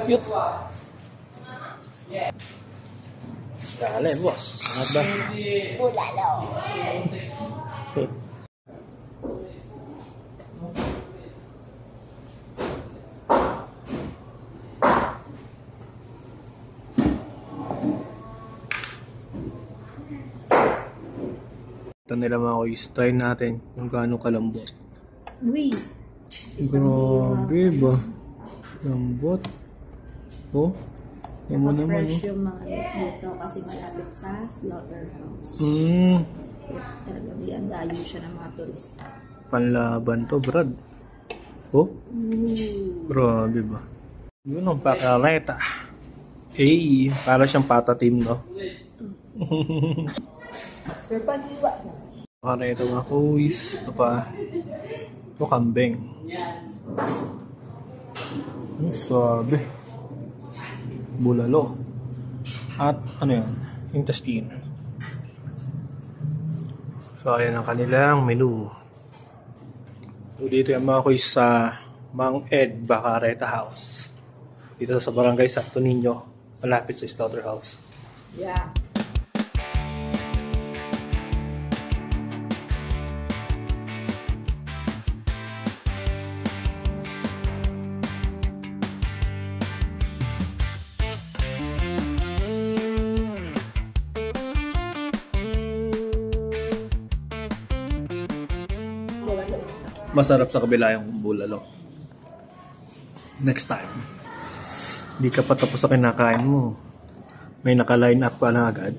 Cute. Dali, boss. Angat ba? Bulalo. Ito nila mga kuys. Try natin kung gaano kalambot. Uy. Grabe ba? Lambot. Oh. Naman naman. Fresh yung mga dito kasi malapit sa slaughterhouse. Talagang iandayo siya ng mga turista. Panlaban to, Brad. Oh. Grabe ba? Yun ang pakareta. Eh, para siyang patatim, no? Sir, pag-iwa na. Pakareta mga kuys. Ito pa. Ito kambing. Ang sabi. Bulalo. At ano yan? Intestine. So ayan ang kanilang menu. So dito yung mga kuys sa Mang Ed Bacareta House. Dito sa Barangay Santo Niño. Malapit sa slaughterhouse. Yeah. Masarap sa kabila yung bulalo. Next time. Hindi ka pa tapos sa kinakain mo. May naka-line up ka na agad.